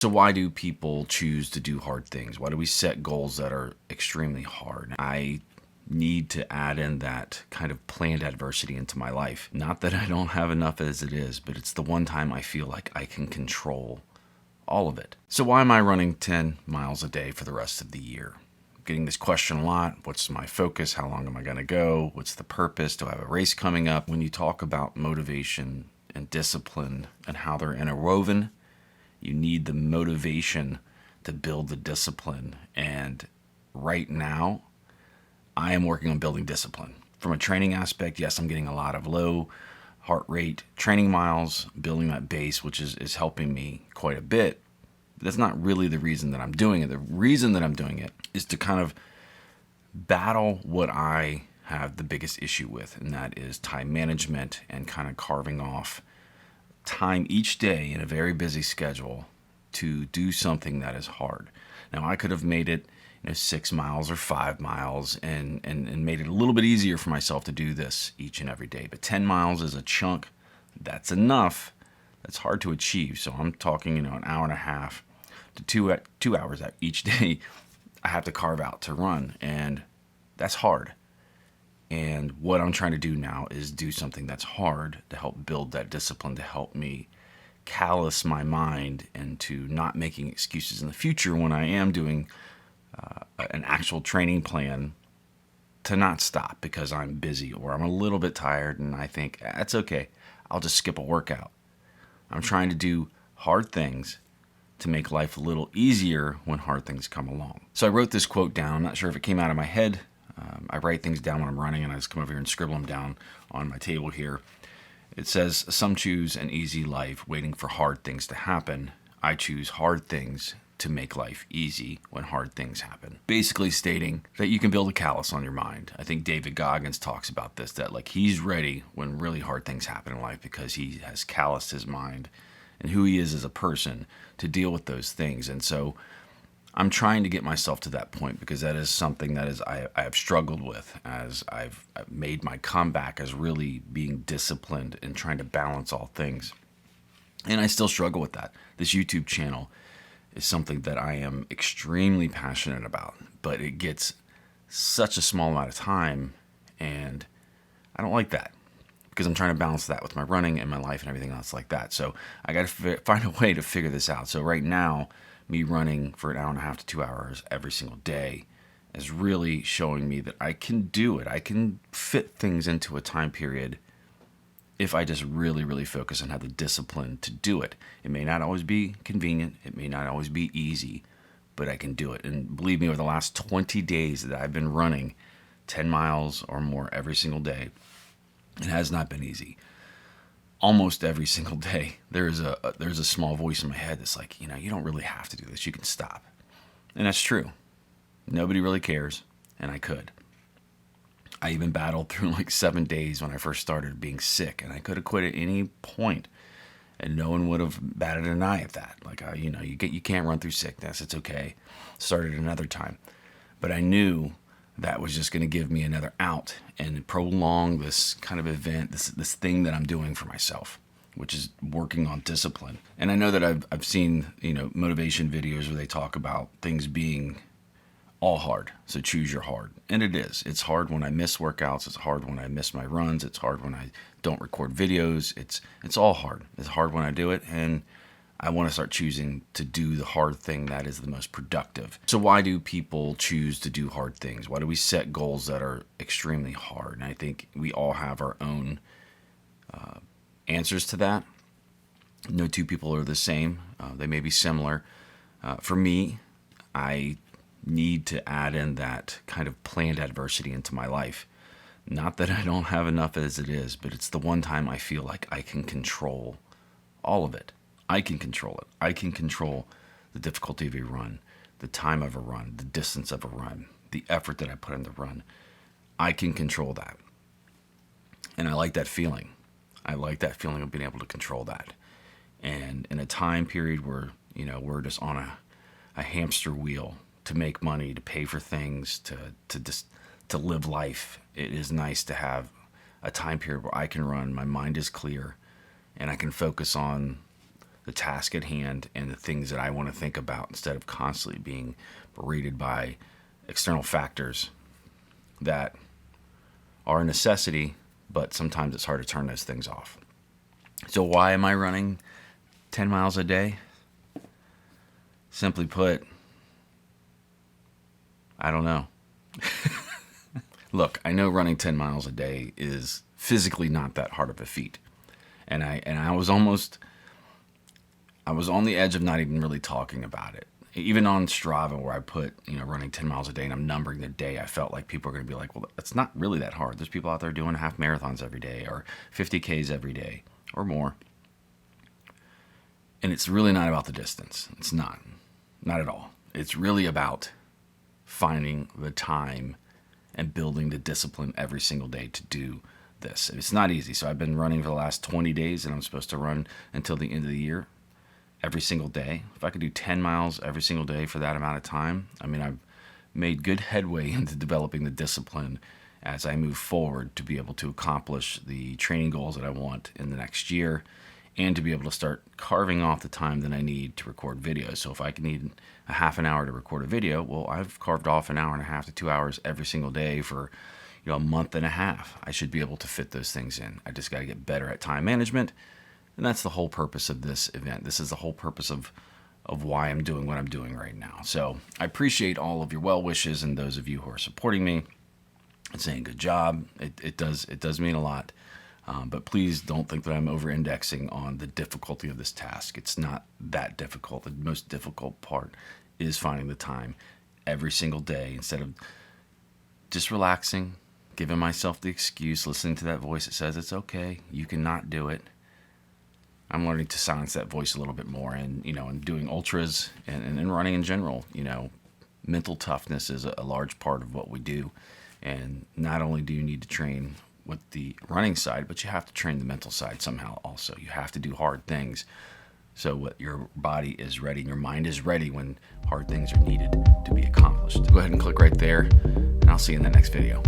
So why do people choose to do hard things? Why do we set goals that are extremely hard? I need to add in that kind of planned adversity into my life. Not that I don't have enough as it is, but it's the one time I feel like I can control all of it. So why am I running 10 miles a day for the rest of the year? I'm getting this question a lot. What's my focus? How long am I going to go? What's the purpose? Do I have a race coming up? When you talk about motivation and discipline and how they're interwoven, you need the motivation to build the discipline. And right now, I am working on building discipline. From a training aspect, yes, I'm getting a lot of low heart rate training miles, building that base, which is helping me quite a bit. But that's not really the reason that I'm doing it. The reason that I'm doing it is to kind of battle what I have the biggest issue with, and that is time management and kind of carving off time each day in a very busy schedule to do something that is hard. Now, I could have made it 6 miles or 5 miles and made it a little bit easier for myself to do this each and every day. But 10 miles is a chunk. That's enough. That's hard to achieve. So I'm talking, an hour and a half to 2 hours each day I have to carve out to run. And that's hard. And what I'm trying to do now is do something that's hard to help build that discipline, to help me callous my mind into not making excuses in the future when I am doing an actual training plan, to not stop because I'm busy or I'm a little bit tired and I think that's okay. I'll just skip a workout. I'm trying to do hard things to make life a little easier when hard things come along. So I wrote this quote down. I'm not sure if it came out of my head. I write things down when I'm running, and I just come over here and scribble them down on my table here. It says, "Some choose an easy life waiting for hard things to happen. I choose hard things to make life easy when hard things happen." Basically stating that you can build a callus on your mind. I think David Goggins talks about this, that like he's ready when really hard things happen in life because he has calloused his mind and who he is as a person to deal with those things. And so I'm trying to get myself to that point because that is something that I have struggled with as I've made my comeback as really being disciplined and trying to balance all things. And I still struggle with that. This YouTube channel is something that I am extremely passionate about, but it gets such a small amount of time, and I don't like that because I'm trying to balance that with my running and my life and everything else like that. So I got to find a way to figure this out. So right now, me running for an hour and a half to 2 hours every single day is really showing me that I can do it. I can fit things into a time period if I just really, really focus and have the discipline to do it. It may not always be convenient. It may not always be easy, but I can do it. And believe me, over the last 20 days that I've been running 10 miles or more every single day, it has not been easy. Almost every single day, there's a small voice in my head that's like, you don't really have to do this. You can stop. And that's true. Nobody really cares, and I could. I even battled through like 7 days when I first started being sick, and I could have quit at any point, and no one would have batted an eye at that. Like, you can't run through sickness. It's okay. Started another time, but I knew that was just going to give me another out and prolong this kind of event, this thing that I'm doing for myself, which is working on discipline. And I know that I've seen motivation videos where they talk about things being all hard. So choose your hard. And it is. It's hard when I miss workouts. It's hard when I miss my runs. It's hard when I don't record videos. It's all hard. It's hard when I do it. And I want to start choosing to do the hard thing that is the most productive. So why do people choose to do hard things? Why do we set goals that are extremely hard? And I think we all have our own answers to that. No two people are the same. They may be similar. For me, I need to add in that kind of planned adversity into my life. Not that I don't have enough as it is, but it's the one time I feel like I can control all of it. I can control it. I can control the difficulty of a run, the time of a run, the distance of a run, the effort that I put in the run. I can control that. And I like that feeling. I like that feeling of being able to control that. And in a time period where, we're just on a hamster wheel to make money, to pay for things, to live life, it is nice to have a time period where I can run, my mind is clear, and I can focus on the task at hand and the things that I want to think about instead of constantly being berated by external factors that are a necessity, but sometimes it's hard to turn those things off. So why am I running 10 miles a day? Simply put, I don't know. Look, I know running 10 miles a day is physically not that hard of a feat. And I was on the edge of not even really talking about it. Even on Strava, where I put, running 10 miles a day and I'm numbering the day, I felt like people are going to be like, well, it's not really that hard. There's people out there doing half marathons every day or 50Ks every day or more. And it's really not about the distance. It's not at all. It's really about finding the time and building the discipline every single day to do this. It's not easy. So I've been running for the last 20 days, and I'm supposed to run until the end of the year every single day. If I could do 10 miles every single day for that amount of time, I've made good headway into developing the discipline as I move forward to be able to accomplish the training goals that I want in the next year, and to be able to start carving off the time that I need to record videos. So if I can need a half an hour to record a video, well, I've carved off an hour and a half to 2 hours every single day for a month and a half. I should be able to fit those things in. I just got to get better at time management, and that's the whole purpose of this event. This is the whole purpose of why I'm doing what I'm doing right now. So I appreciate all of your well wishes and those of you who are supporting me and saying good job. It does mean a lot. But please don't think that I'm over-indexing on the difficulty of this task. It's not that difficult. The most difficult part is finding the time every single day, instead of just relaxing, giving myself the excuse, listening to that voice that says it's okay, you cannot do it. I'm learning to silence that voice a little bit more, and and doing ultras and running in general. Mental toughness is a large part of what we do, and not only do you need to train with the running side, but you have to train the mental side somehow also. You have to do hard things so what your body is ready and your mind is ready when hard things are needed to be accomplished. Go ahead and click right there, and I'll see you in the next video.